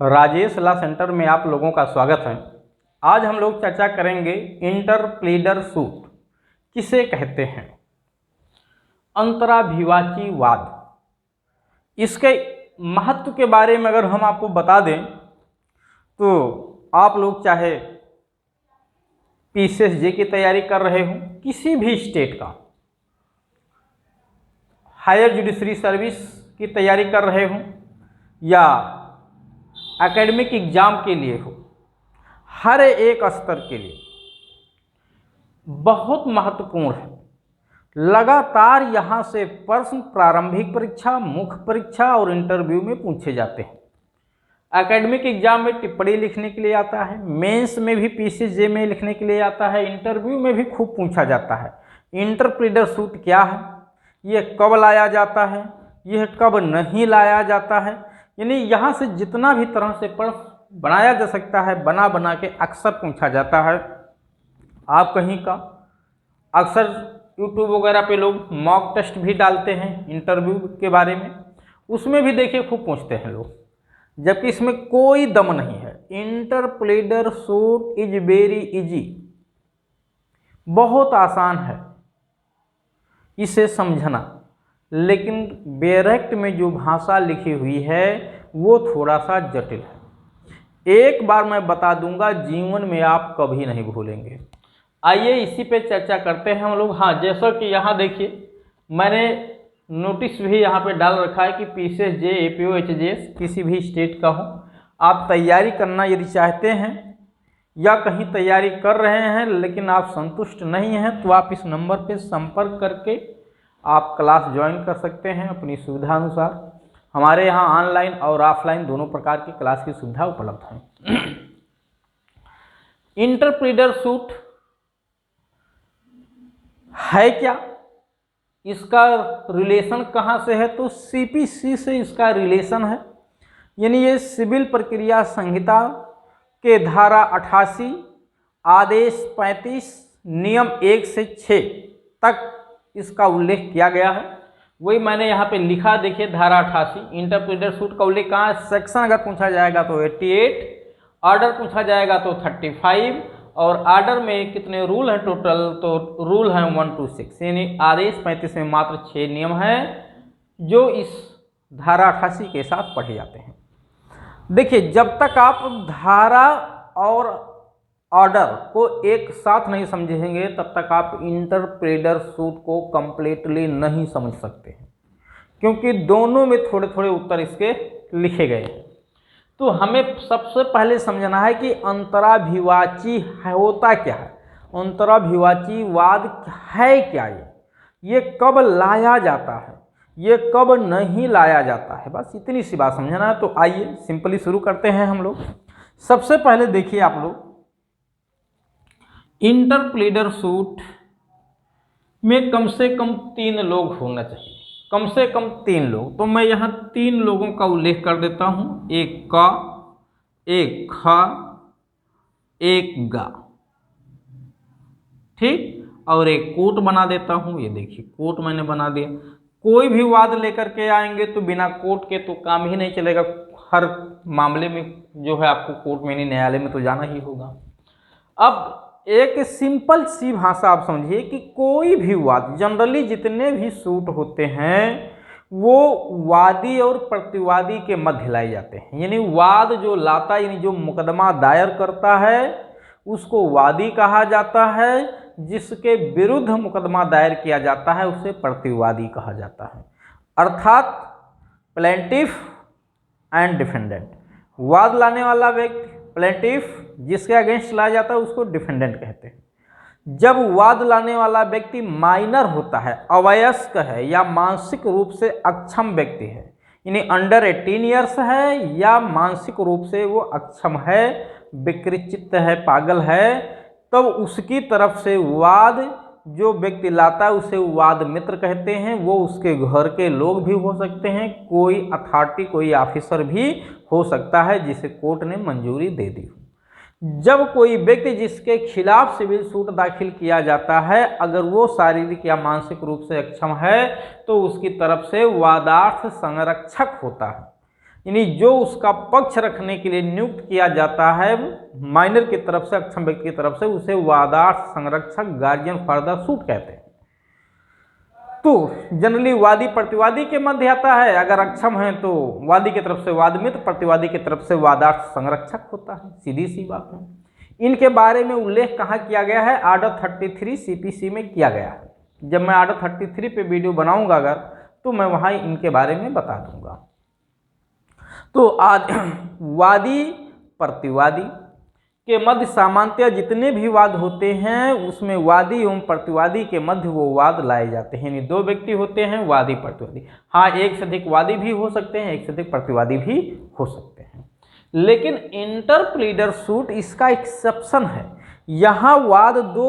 Rajesh law centre में आप लोगों का स्वागत है। आज हम लोग चर्चा करेंगे इंटरप्लीडर सूट किसे कहते हैं। अंतराभिवाची वाद, इसके महत्व के बारे में अगर हम आपको बता दें तो आप लोग चाहे PCSJ की तैयारी कर रहे हो, किसी भी स्टेट का हायर जुडिशरी सर्विस की तैयारी कर रहे हो या एकेडमिक एग्जाम के लिए हो, हर एक स्तर के लिए बहुत महत्वपूर्ण है। लगातार यहाँ से प्रश्न प्रारंभिक परीक्षा, मुख्य परीक्षा और इंटरव्यू में पूछे जाते हैं। एकेडमिक एग्जाम में टिप्पणी लिखने के लिए आता है, मेंस में भी PCSJ में लिखने के लिए आता है, इंटरव्यू में भी खूब पूछा जाता है। इंटरप्लीडर सूट क्या है, यह कब लाया जाता है, यह कब नहीं लाया जाता है। यानी यहाँ से जितना भी तरह से प्रश्न बनाया जा सकता है, बना बना के अक्सर पूछा जाता है। आप कहीं का अक्सर यूट्यूब वगैरह पे लोग मॉक टेस्ट भी डालते हैं इंटरव्यू के बारे में, उसमें भी देखिए खूब पूछते हैं लोग, जबकि इसमें कोई दम नहीं है। इंटरप्लीडर सूट इज वेरी इजी, बहुत आसान है इसे समझना, लेकिन बैरक्ट में जो भाषा लिखी हुई है वो थोड़ा सा जटिल है। एक बार मैं बता दूंगा, जीवन में आप कभी नहीं भूलेंगे। आइए इसी पे चर्चा करते हैं हम लोग। हाँ, जैसा कि यहाँ देखिए मैंने नोटिस भी यहाँ पे डाल रखा है कि PCSJ, APO, HJS किसी भी स्टेट का हो, आप तैयारी करना यदि चाहते हैं या कहीं तैयारी कर रहे हैं लेकिन आप संतुष्ट नहीं हैं, तो आप इस नंबर पे संपर्क करके आप क्लास ज्वाइन कर सकते हैं अपनी सुविधा अनुसार। हमारे यहाँ ऑनलाइन और ऑफलाइन दोनों प्रकार की क्लास की सुविधा उपलब्ध है। इंटरप्लीडर सूट है क्या, इसका रिलेशन कहाँ से है, तो CPC से इसका रिलेशन है। यानी ये सिविल प्रक्रिया संहिता के धारा 88, आदेश 35, नियम 1 से 6 तक इसका उल्लेख किया गया है। वही मैंने यहाँ पे लिखा, देखिए धारा 88। इंटरप्लीडर सूट का उल्लेख कहाँ है, सेक्शन अगर पूछा जाएगा तो 88, ऑर्डर पूछा जाएगा तो 35, और ऑर्डर में कितने रूल हैं टोटल, तो रूल हैं 1 to 6। यानी आदेश 35 में मात्र 6 नियम हैं जो इस धारा 88 के साथ पढ़े जाते हैं। देखिए, जब तक आप धारा और ऑर्डर को एक साथ नहीं समझेंगे तब तक आप इंटरप्लीडर सूट को कंप्लीटली नहीं समझ सकते हैं, क्योंकि दोनों में थोड़े थोड़े उत्तर इसके लिखे गए हैं। तो हमें सबसे पहले समझना है कि अंतराभिवाची होता क्या है, अंतराभिवाची वाद है क्या, ये कब लाया जाता है, ये कब नहीं लाया जाता है, बस इतनी सी बात समझना है। तो आइए सिंपली शुरू करते हैं हम लोग। सबसे पहले देखिए आप लोग, इंटरप्लीडर सूट में कम से कम 3 लोग होना चाहिए, कम से कम 3 लोग। तो मैं यहाँ 3 लोगों का उल्लेख कर देता हूँ, एक का, एक खा, एक गा, ठीक, और एक कोट बना देता हूँ। ये देखिए कोट मैंने बना दिया। कोई भी वाद लेकर के आएंगे तो बिना कोट के तो काम ही नहीं चलेगा। हर मामले में जो है आपको कोर्ट में, न्यायालय में तो जाना ही होगा। अब एक सिंपल सी भाषा आप समझिए कि कोई भी वाद, जनरली जितने भी सूट होते हैं वो वादी और प्रतिवादी के मध्य लाए जाते हैं। यानी वाद जो लाता, यानी जो मुकदमा दायर करता है उसको वादी कहा जाता है, जिसके विरुद्ध मुकदमा दायर किया जाता है उसे प्रतिवादी कहा जाता है। अर्थात प्लेंटिफ एंड डिफेंडेंट। वाद लाने वाला व्यक्ति प्लेंटिफ, जिसके अगेंस्ट लाया जाता है उसको डिफेंडेंट कहते हैं। जब वाद लाने वाला व्यक्ति माइनर होता है, अवयस्क है या मानसिक रूप से अक्षम व्यक्ति है, यानी अंडर 18 ईयर्स है या मानसिक रूप से वो अक्षम है, विकृत है, पागल है, तब उसकी तरफ से वाद जो व्यक्ति लाता है उसे वाद मित्र कहते हैं। वो उसके घर के लोग भी हो सकते हैं, कोई अथॉरिटी, कोई ऑफिसर भी हो सकता है जिसे कोर्ट ने मंजूरी दे दी। जब कोई व्यक्ति जिसके खिलाफ सिविल सूट दाखिल किया जाता है, अगर वो शारीरिक या मानसिक रूप से अक्षम है तो उसकी तरफ से वादार्थ संरक्षक होता है। यानी जो उसका पक्ष रखने के लिए नियुक्त किया जाता है माइनर की तरफ से, अक्षम व्यक्ति की तरफ से, उसे वादार्थ संरक्षक गार्जियन फॉर द सूट कहते हैं। तो जनरली वादी प्रतिवादी के मध्य आता है, अगर अक्षम है तो वादी की तरफ से वादमित्र, प्रतिवादी की तरफ से वादार्थ संरक्षक होता है, सीधी सी बात है। इनके बारे में उल्लेख कहाँ किया गया है? आर्डर 33 सीपीसी में किया गया है। जब मैं आर्डर 33 पे वीडियो बनाऊंगा अगर, तो मैं वहाँ इनके बारे में बता दूंगा। तो आज वादी प्रतिवादी के मध्य सामान्यतः जितने भी वाद होते हैं उसमें वादी एवं प्रतिवादी के मध्य वो वाद लाए जाते हैं, यानी दो व्यक्ति होते हैं वादी प्रतिवादी। हाँ, एक से अधिक वादी भी हो सकते हैं, एक से अधिक प्रतिवादी भी हो सकते हैं, लेकिन इंटरप्लीडर सूट इसका एक्सेप्शन है। यहाँ वाद दो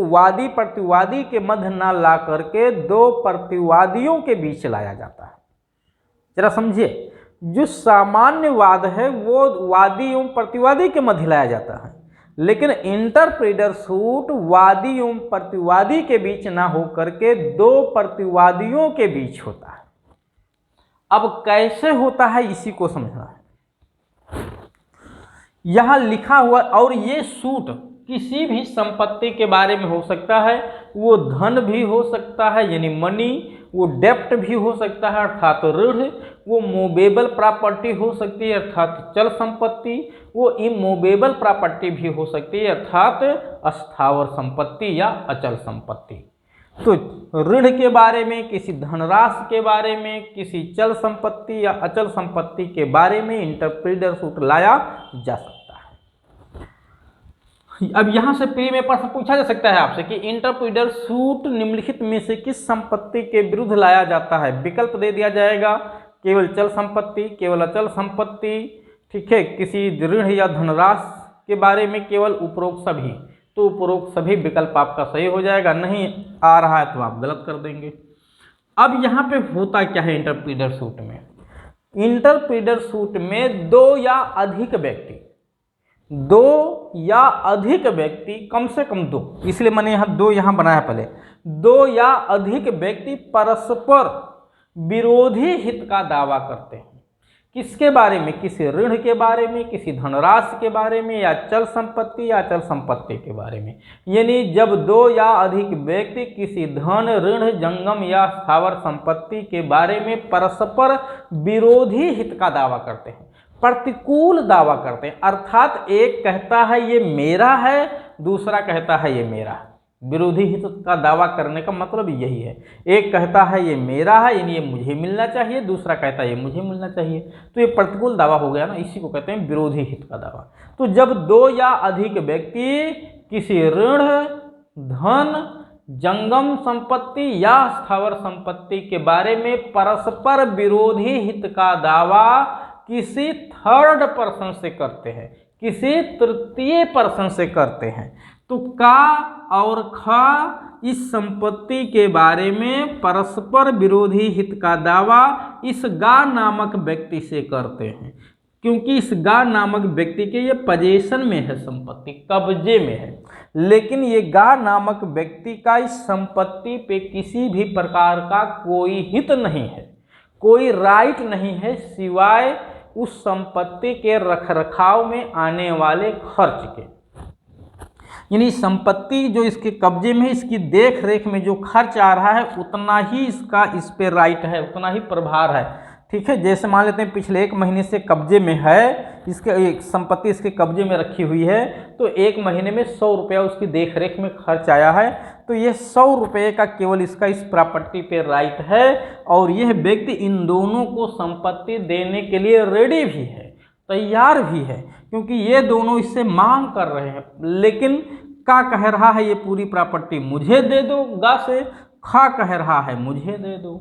वादी प्रतिवादी के मध्य ना ला करके दो प्रतिवादियों के बीच लाया जाता है। जरा समझिए, जो सामान्य वाद है वो वादी एवं प्रतिवादी के मध्य लाया जाता है, लेकिन इंटरप्लीडर सूट वादी एवं प्रतिवादी के बीच ना हो करके दो प्रतिवादियों के बीच होता है। अब कैसे होता है इसी को समझना है। यहां लिखा हुआ, और ये सूट किसी भी संपत्ति के बारे में हो सकता है, वो धन भी हो सकता है यानी मनी, वो डेप्ट भी हो सकता है अर्थात ऋण, वो मूवेबल प्रॉपर्टी हो सकती है अर्थात चल संपत्ति, वो इमूवेबल प्रॉपर्टी भी हो सकती है अर्थात अस्थावर संपत्ति या अचल संपत्ति। तो ऋण के बारे में, किसी धनराशि के बारे में, किसी चल संपत्ति या अचल संपत्ति के बारे में इंटरप्लीडर सूट लाया जा सकता है। अब यहां से प्री में प्रश्न पूछा जा सकता है आपसे कि इंटरप्लीडर सूट निम्नलिखित में से किस संपत्ति के विरुद्ध लाया जाता है? विकल्प दे दिया जाएगा, केवल चल संपत्ति, केवल अचल संपत्ति, ठीक है, किसी ऋण या धनराशि के बारे में, केवल उपरोक्त सभी। तो उपरोक्त सभी विकल्प आपका सही हो जाएगा, नहीं आ रहा है तो आप गलत कर देंगे। अब यहाँ पे होता क्या है इंटरप्लीडर सूट में? इंटरप्लीडर सूट में दो या अधिक व्यक्ति, कम से कम दो, इसलिए मैंने यहाँ दो यहाँ बनाया पहले, दो या अधिक व्यक्ति परस्पर विरोधी हित का दावा करते हैं। किसके बारे में? किसी ऋण के बारे में, किसी धनराशि के बारे में, या चल संपत्ति या अचल संपत्ति के बारे में। यानी जब दो या अधिक व्यक्ति किसी धन, ऋण, जंगम या स्थावर संपत्ति के बारे में परस्पर विरोधी हित का दावा करते हैं, प्रतिकूल दावा करते हैं, अर्थात एक कहता है ये मेरा है, दूसरा कहता है ये मेरा है। विरोधी हित का दावा करने का मतलब यही है, एक कहता है ये मेरा है यानी ये मुझे मिलना चाहिए, दूसरा कहता है ये मुझे मिलना चाहिए, तो ये प्रतिकूल दावा हो गया ना, इसी को कहते हैं विरोधी हित का दावा। तो जब दो या अधिक व्यक्ति किसी ऋण, धन, जंगम संपत्ति या स्थावर संपत्ति के बारे में परस्पर विरोधी हित का दावा किसी थर्ड पर्सन से करते हैं, किसी तृतीय पर्सन से करते हैं, तो का और खा इस संपत्ति के बारे में परस्पर विरोधी हित का दावा इस गा नामक व्यक्ति से करते हैं, क्योंकि इस गा नामक व्यक्ति के ये पजेशन में है, संपत्ति कब्जे में है, लेकिन ये गा नामक व्यक्ति का इस संपत्ति पे किसी भी प्रकार का कोई हित नहीं है, कोई राइट नहीं है, सिवाय उस संपत्ति के रखरखाव में आने वाले खर्च के। यानी संपत्ति जो इसके कब्जे में है, इसकी देख रेख में जो खर्च आ रहा है उतना ही इसका इस पे राइट है, उतना ही प्रभार है, ठीक है। जैसे मान लेते हैं पिछले 1 महीने से कब्जे में है, इसके संपत्ति इसके कब्जे में रखी हुई है, तो 1 महीने में 100 रुपया उसकी देख रेख में खर्च आया है, तो ये 100 रुपये का केवल इसका इस प्रॉपर्टी पे राइट है, और यह व्यक्ति इन दोनों को संपत्ति देने के लिए रेडी भी है, तैयार भी है, क्योंकि ये दोनों इससे मांग कर रहे हैं। लेकिन का कह रहा है ये पूरी प्रॉपर्टी मुझे दे दो, गा से खा कह रहा है मुझे दे दो।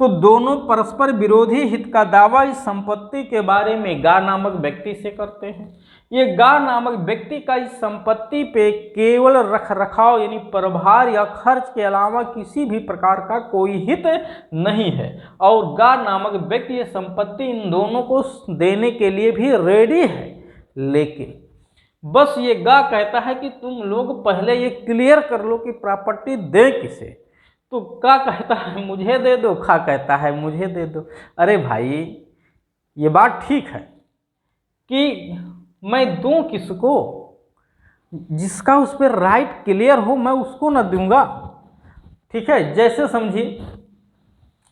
तो दोनों परस्पर विरोधी हित का दावा इस संपत्ति के बारे में गा नामक व्यक्ति से करते हैं। ये गा नामक व्यक्ति का इस संपत्ति पे केवल रखरखाव यानी प्रभार या खर्च के अलावा किसी भी प्रकार का कोई हित नहीं है, और गा नामक व्यक्ति ये संपत्ति इन दोनों को देने के लिए भी रेडी है, लेकिन बस ये गा कहता है कि तुम लोग पहले ये क्लियर कर लो कि प्रॉपर्टी दें किसे। तो का कहता है मुझे दे दो, खा कहता है मुझे दे दो। अरे भाई ये बात ठीक है कि मैं दूं किसको, जिसका उस पर राइट क्लियर हो मैं उसको ना दूंगा। ठीक है, जैसे समझिए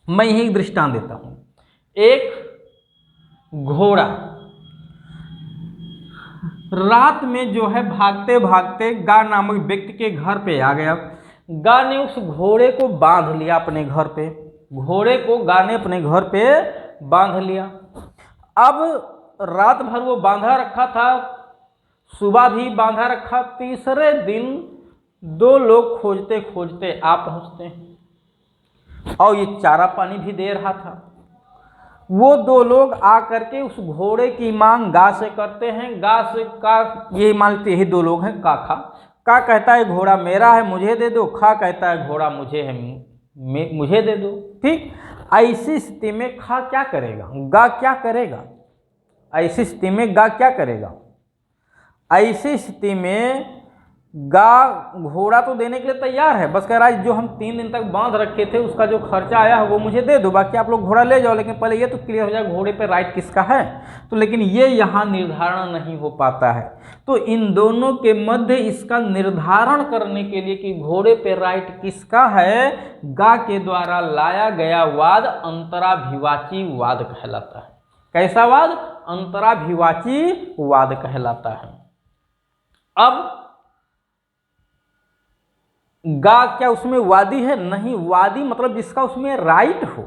मैं यही दृष्टांत देता हूं। एक घोड़ा रात में जो है भागते भागते गा नामक व्यक्ति के घर पे आ गया। गा ने उस घोड़े को बांध लिया अपने घर पे, घोड़े को गा ने अपने घर पे बांध लिया। अब रात भर वो बांधा रखा था, सुबह भी बांधा रखा। तीसरे दिन दो लोग खोजते खोजते आ पहुंचते हैं और ये चारा पानी भी दे रहा था। वो दो लोग आकर के उस घोड़े की मांग गा से करते हैं। गा से का ये मानते ही दो लोग हैं, का कहता है घोड़ा मेरा है मुझे दे दो, खा कहता है घोड़ा मुझे है मुझे दे दो। ठीक, ऐसी स्थिति में खा क्या करेगा, गा क्या करेगा? ऐसी स्थिति में गा क्या करेगा? ऐसी स्थिति में गा घोड़ा तो देने के लिए तैयार है, बस कह रहा है जो हम 3 दिन तक बांध रखे थे उसका जो खर्चा आया है वो मुझे दे दो, बाकी आप लोग घोड़ा ले जाओ, लेकिन पहले ये तो क्लियर हो जाए घोड़े पे राइट किसका है। तो लेकिन ये यहाँ निर्धारण नहीं हो पाता है। तो इन दोनों के मध्य इसका निर्धारण करने के लिए कि घोड़े पे राइट किसका है, गा के द्वारा लाया गया वाद अंतराभिवाची वाद कहलाता है। कैसा वाद? अंतराभिवाची वाद कहलाता है। अब गा क्या उसमें वादी है? नहीं, वादी मतलब जिसका उसमें राइट हो,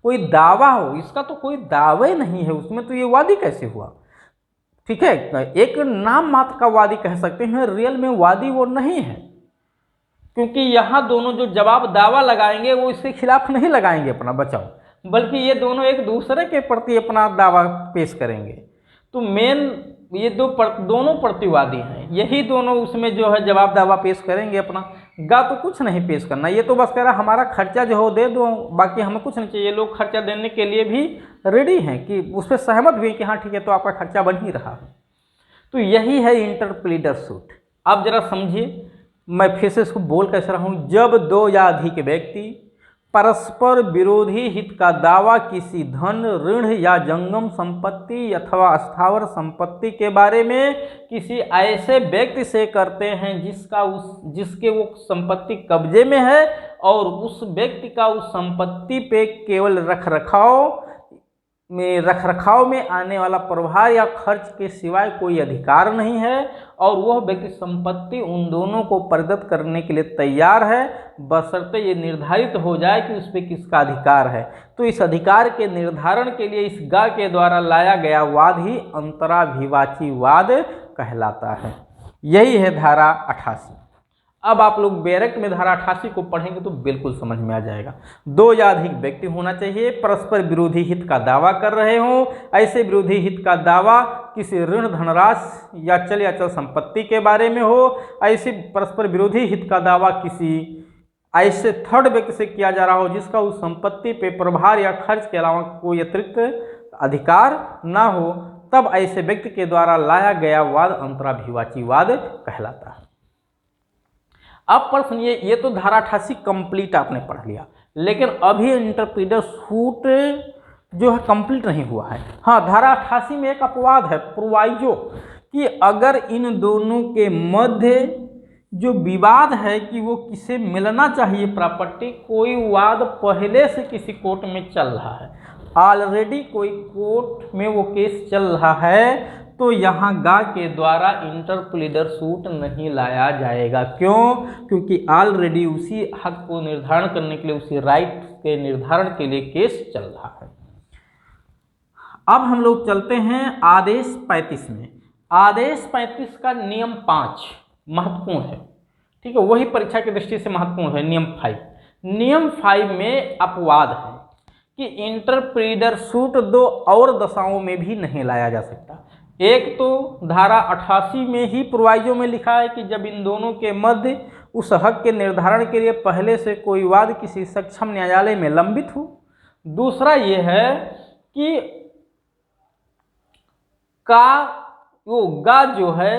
कोई दावा हो। इसका तो कोई दावा ही नहीं है उसमें, तो ये वादी कैसे हुआ? ठीक है, एक नाम मात्र का वादी कह सकते हैं, रियल में वादी वो नहीं है, क्योंकि यहाँ दोनों जो जवाब दावा लगाएंगे वो इसके खिलाफ नहीं लगाएंगे अपना बचाव, बल्कि ये दोनों एक दूसरे के प्रति अपना दावा पेश करेंगे। तो मेन ये दोनों प्रतिवादी हैं, यही दोनों उसमें जो है जवाब दावा पेश करेंगे अपना। गा तो कुछ नहीं पेश करना, ये तो बस कह रहा हमारा खर्चा जो हो दे दो, बाकी हमें कुछ नहीं चाहिए। लोग खर्चा देने के लिए भी रेडी हैं कि उस पर सहमत भी हैं कि हाँ ठीक है तो आपका खर्चा बन ही रहा है। तो यही है इंटरप्लीडर सूट। अब जरा समझिए, मैं फिर से इसको बोल कैसे रहा हूँ। जब दो या अधिक व्यक्ति परस्पर विरोधी हित का दावा किसी धन, ऋण या जंगम संपत्ति अथवा स्थावर संपत्ति के बारे में किसी ऐसे व्यक्ति से करते हैं जिसके वो संपत्ति कब्जे में है और उस व्यक्ति का उस संपत्ति पे केवल रखरखाव में आने वाला प्रभार या खर्च के सिवाय कोई अधिकार नहीं है, और वह व्यक्ति संपत्ति उन दोनों को प्रदत्त करने के लिए तैयार है, बशर्ते ये निर्धारित हो जाए कि उस पर किसका अधिकार है। तो इस अधिकार के निर्धारण के लिए इस गा के द्वारा लाया गया वाद ही अंतराभिवाची वाद कहलाता है। यही है धारा 88। अब आप लोग बैरक में धारा 88 को पढ़ेंगे तो बिल्कुल समझ में आ जाएगा। दो या अधिक व्यक्ति होना चाहिए, परस्पर विरोधी हित का दावा कर रहे हों। ऐसे विरोधी हित का दावा किसी ऋण, धनराशि या चल अचल संपत्ति के बारे में हो। ऐसे परस्पर विरोधी हित का दावा किसी ऐसे थर्ड व्यक्ति से किया जा रहा हो जिसका उस संपत्ति पे प्रभार या खर्च के अलावा कोई अतिरिक्त अधिकार ना हो, तब ऐसे व्यक्ति के द्वारा लाया गया वाद अंतराभिवाची वाद कहलाता है। अब प्रश्न ये तो धारा 88 कंप्लीट आपने पढ़ लिया, लेकिन अभी इंटरप्लीडर सूट जो है कंप्लीट नहीं हुआ है। हाँ, धारा 88 में एक अपवाद है प्रोवाइजो कि अगर इन दोनों के मध्य जो विवाद है कि वो किसे मिलना चाहिए प्रॉपर्टी, कोई वाद पहले से किसी कोर्ट में चल रहा है, ऑलरेडी कोई कोर्ट में वो केस चल रहा है, तो यहाँ गा के द्वारा इंटरप्लीडर सूट नहीं लाया जाएगा। क्यों? क्योंकि ऑलरेडी उसी हक को निर्धारण करने के लिए, उसी राइट के निर्धारण के लिए केस चल रहा है। अब हम लोग चलते हैं आदेश 35 में। आदेश 35 का नियम 5 महत्वपूर्ण है, ठीक है, वही परीक्षा की दृष्टि से महत्वपूर्ण है। नियम 5, नियम 5 में अपवाद है कि इंटरप्लीडर सूट दो और दशाओं में भी नहीं लाया जा सकता। एक तो धारा 88 में ही प्रोवाइजो में लिखा है कि जब इन दोनों के मध्य उस हक के निर्धारण के लिए पहले से कोई वाद किसी सक्षम न्यायालय में लंबित हो। दूसरा ये है कि गा जो है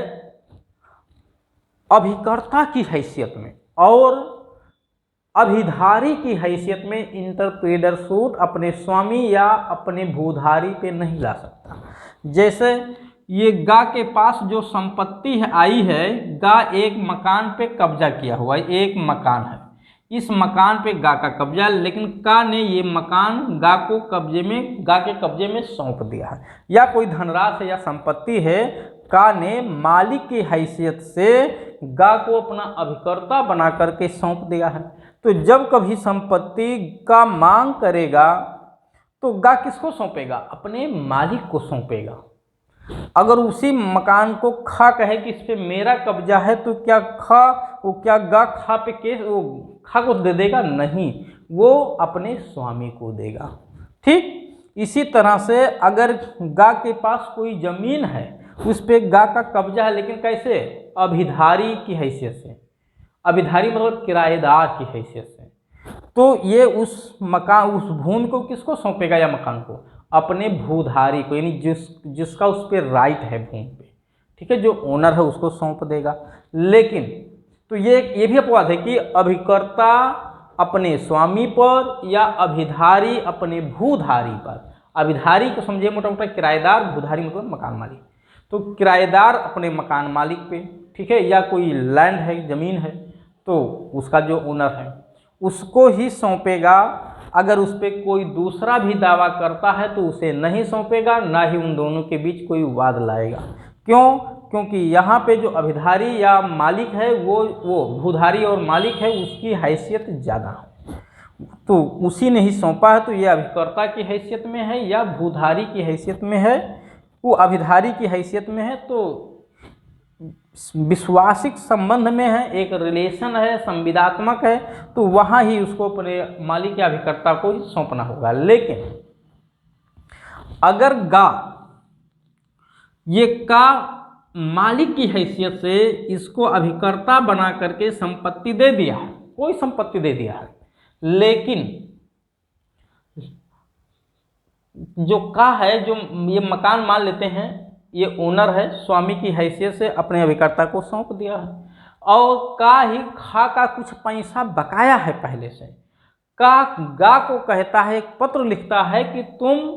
अभिकर्ता की हैसियत में और अभिधारी की हैसियत में इंटरप्रेटर सूट अपने स्वामी या अपने भूधारी पे नहीं ला सकता। जैसे ये गा के पास जो संपत्ति है आई है, गा एक मकान पे कब्जा किया हुआ है, एक मकान है, इस मकान पे गा का कब्जा, लेकिन का ने ये मकान गा के कब्जे में सौंप दिया है। या कोई धनराशि या संपत्ति है, का ने मालिक की हैसियत से गा को अपना अभिकर्ता बना करके सौंप दिया है। तो जब कभी संपत्ति का मांग करेगा तो गा किसको सौंपेगा? अपने मालिक को सौंपेगा। अगर उसी मकान को खा कहे कि इस पे मेरा कब्जा है, तो क्या गा खा पे केस वो खा को दे देगा? नहीं, वो अपने स्वामी को देगा। ठीक इसी तरह से अगर गा के पास कोई जमीन है, उस पे गा का कब्जा है, लेकिन कैसे? अभिधारी की हैसियत से। अभिधारी मतलब किराएदार की हैसियत से। तो ये उस भूमि को किसको सौंपेगा या मकान को? अपने भूधारी को, यानी जिसका उस पर राइट है भूमि पे, ठीक है, जो ओनर है उसको सौंप देगा। लेकिन तो ये भी अपवाद है कि अभिकर्ता अपने स्वामी पर या अभिधारी अपने भूधारी पर। अभिधारी को समझिए मोटा मोटा किराएदार, भूधारी मतलब मकान मालिक। तो किराएदार अपने मकान मालिक पे, ठीक है, या कोई लैंड है, जमीन है, तो उसका जो ओनर है उसको ही सौंपेगा। अगर उस पर कोई दूसरा भी दावा करता है तो उसे नहीं सौंपेगा, ना ही उन दोनों के बीच कोई वाद लाएगा। क्यों? क्योंकि यहाँ पे जो अभिधारी या मालिक है वो भूधारी और मालिक है, उसकी हैसियत ज़्यादा है, तो उसी ने ही सौंपा है। तो ये अभिकर्ता की हैसियत में है या भूधारी की हैसियत में है? वो अभिधारी की हैसियत में है। तो विश्वासिक संबंध में है, एक रिलेशन है, संविदात्मक है, तो वहाँ ही उसको अपने मालिक या अभिकर्ता को ही सौंपना होगा। लेकिन अगर ये का मालिक की हैसियत से इसको अभिकर्ता बना करके संपत्ति दे दिया है, कोई संपत्ति दे दिया है, लेकिन जो का है, जो ये मकान मान लेते हैं, ये ओनर है, स्वामी की हैसियत से अपने अभिकर्ता को सौंप दिया है, और का ही खा का कुछ पैसा बकाया है पहले से, गा को कहता है, एक पत्र लिखता है कि तुम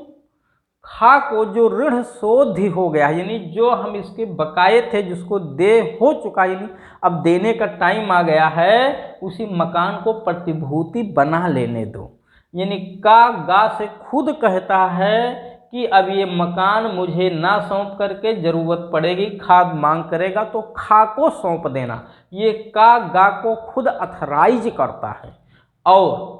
खा को जो ऋण शोध हो गया, यानी जो हम इसके बकाये थे जिसको दे हो चुका, यानी अब देने का टाइम आ गया है, उसी मकान को प्रतिभूति बना लेने दो। यानी गा से खुद कहता है कि अब ये मकान मुझे ना सौंप करके जरूरत पड़ेगी, खा मांग करेगा तो खा को सौंप देना। ये गा को खुद अथराइज करता है, और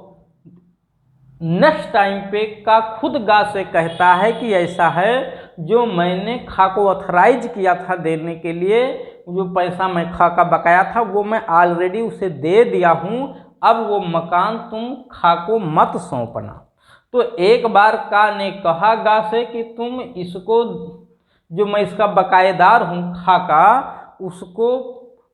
नेक्स्ट टाइम पे का खुद गा से कहता है कि ऐसा है, जो मैंने खा को अथराइज किया था देने के लिए, जो पैसा मैं खा का बकाया था वो मैं ऑलरेडी उसे दे दिया हूँ, अब वो मकान तुम खा को मत सौंपना। तो एक बार का ने कहा गा से कि तुम इसको, जो मैं इसका बकायेदार हूँ खा का, उसको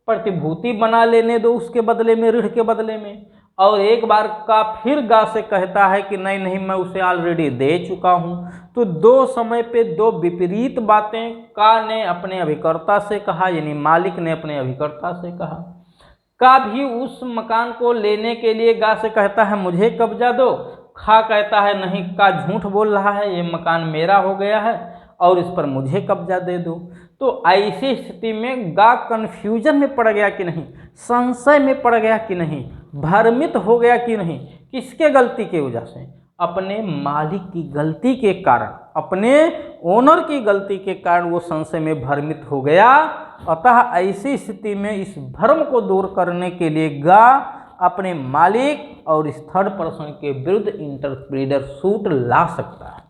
प्रतिभूति बना लेने दो उसके बदले में, ऋण के बदले में। और एक बार का फिर गा से कहता है कि नहीं नहीं, मैं उसे ऑलरेडी दे चुका हूँ। तो दो समय पे दो विपरीत बातें का ने अपने अभिकर्ता से कहा, यानी मालिक ने अपने अभिकर्ता से कहा। का भी उस मकान को लेने के लिए गा से कहता है मुझे कब्जा दो, खा कहता है नहीं, का झूठ बोल रहा है, ये मकान मेरा हो गया है और इस पर मुझे कब्जा दे दो। तो ऐसी स्थिति में गा कन्फ्यूजन में पड़ गया कि नहीं, संशय में पड़ गया कि नहीं, भ्रमित हो गया कि नहीं। किसके गलती की वजह से? अपने मालिक की गलती के कारण, अपने ओनर की गलती के कारण वो संशय में भ्रमित हो गया। अतः ऐसी स्थिति में इस भ्रम को दूर करने के लिए गा अपने मालिक और इस थर्ड पर्सन के विरुद्ध इंटरप्रेटर सूट ला सकता है।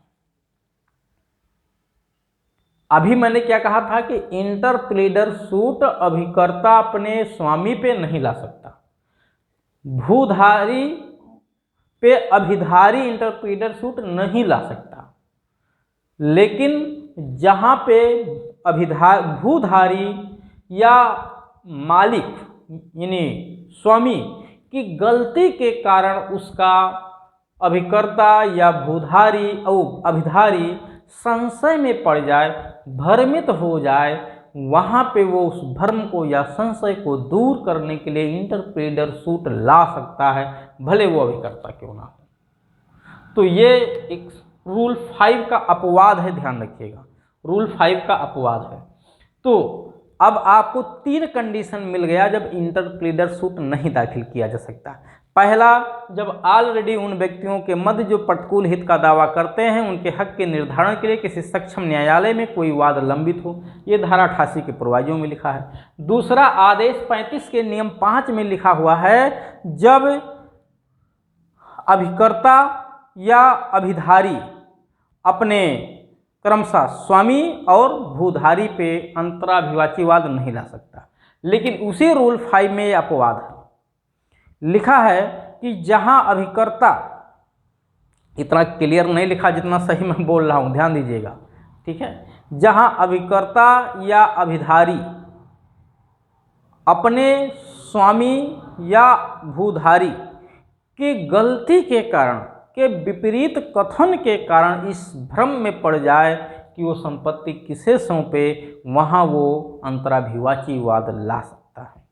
अभी मैंने क्या कहा था कि इंटरप्रेटर सूट अभिकर्ता अपने स्वामी पे नहीं ला सकता, भूधारी पे अभिधारी इंटरप्रेटर सूट नहीं ला सकता। लेकिन जहाँ पे भूधारी या मालिक यानी स्वामी की गलती के कारण उसका अभिकर्ता या भूधारी और अभिधारी संशय में पड़ जाए, भ्रमित हो जाए, वहाँ पे वो उस भ्रम को या संशय को दूर करने के लिए इंटरप्रेटर सूट ला सकता है, भले वो अभिकर्ता क्यों ना हो। तो ये एक रूल 5 का अपवाद है, ध्यान रखिएगा, रूल 5 का अपवाद है। तो अब आपको 3 कंडीशन मिल गया जब इंटरप्रेटर सूट नहीं दाखिल किया जा सकता। पहला, जब ऑलरेडी उन व्यक्तियों के मध्य जो प्रतिकूल हित का दावा करते हैं उनके हक के निर्धारण के लिए किसी सक्षम न्यायालय में कोई वाद लंबित हो, ये धारा 88 के प्रोवाइजो में लिखा है। दूसरा, आदेश 35 के नियम 5 में लिखा हुआ है, जब अभिकर्ता या अभिधारी अपने क्रमशः स्वामी और भूधारी पे अंतराभिवाचीवाद नहीं ला सकता। लेकिन उसी रूल 5 में यह अपवाद है, लिखा है कि जहां अभिकर्ता, इतना क्लियर नहीं लिखा जितना सही मैं बोल रहा हूं, ध्यान दीजिएगा, ठीक है, जहां अभिकर्ता या अभिधारी अपने स्वामी या भूधारी की गलती के कारण, के विपरीत कथन के कारण इस भ्रम में पड़ जाए कि वो संपत्ति किसे सौंपे, वहाँ वो अंतराभिवाचीवाद ला सकता है।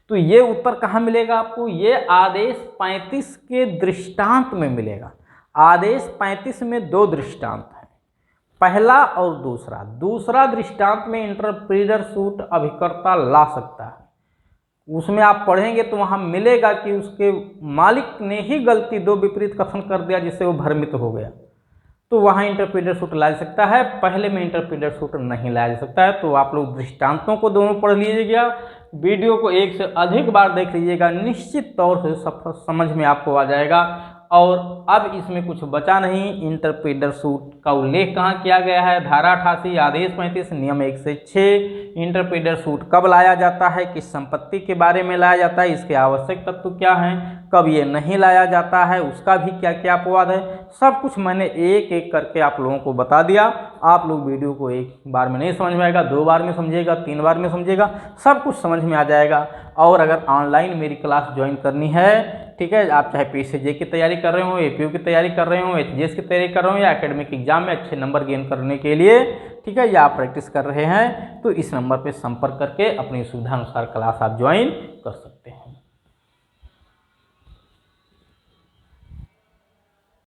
तो ये उत्तर कहाँ मिलेगा आपको? ये आदेश 35 के दृष्टांत में मिलेगा। आदेश 35 में 2 दृष्टांत हैं, पहला और दूसरा। दूसरा दृष्टांत में इंटरप्रेटर सूट अभिकर्ता ला सकता है, उसमें आप पढ़ेंगे तो वहाँ मिलेगा कि उसके मालिक ने ही गलती 2 विपरीत कथन कर दिया जिससे वो भ्रमित हो गया, तो वहाँ इंटरप्रेटर सूट लाया जा सकता है। पहले में इंटरप्रेटर सूट नहीं लाया जा सकता है। तो आप लोग दृष्टांतों को दोनों पढ़ लीजिएगा, वीडियो को 1 से अधिक बार देख लीजिएगा, निश्चित तौर से समझ में आपको आ जाएगा। और अब इसमें कुछ बचा नहीं, इंटरप्रेटर सूट का उल्लेख कहाँ किया गया है? धारा 88, आदेश 35, नियम 1 से 6। इंटरप्रेटर सूट कब लाया जाता है, किस संपत्ति के बारे में लाया जाता है, इसके आवश्यक तत्व क्या हैं, कब ये नहीं लाया जाता है, उसका भी क्या क्या अपवाद है, सब कुछ मैंने एक एक करके आप लोगों को बता दिया। आप लोग वीडियो को 1 बार में नहीं समझ में आएगा, 2 बार में समझिएगा, 3 बार में समझिएगा, सब कुछ समझ में आ जाएगा। और अगर ऑनलाइन मेरी क्लास ज्वाइन करनी है, ठीक है, आप चाहे PCJ की तैयारी कर रहे हो, APU की तैयारी कर रहे हो, HGS की तैयारी कर रहे हो, या एकेडमिक एग्जाम में अच्छे नंबर गेन करने के लिए, ठीक है, या आप प्रैक्टिस कर रहे हैं, तो इस नंबर पे संपर्क करके अपनी सुविधा अनुसार क्लास आप ज्वाइन कर सकते हैं।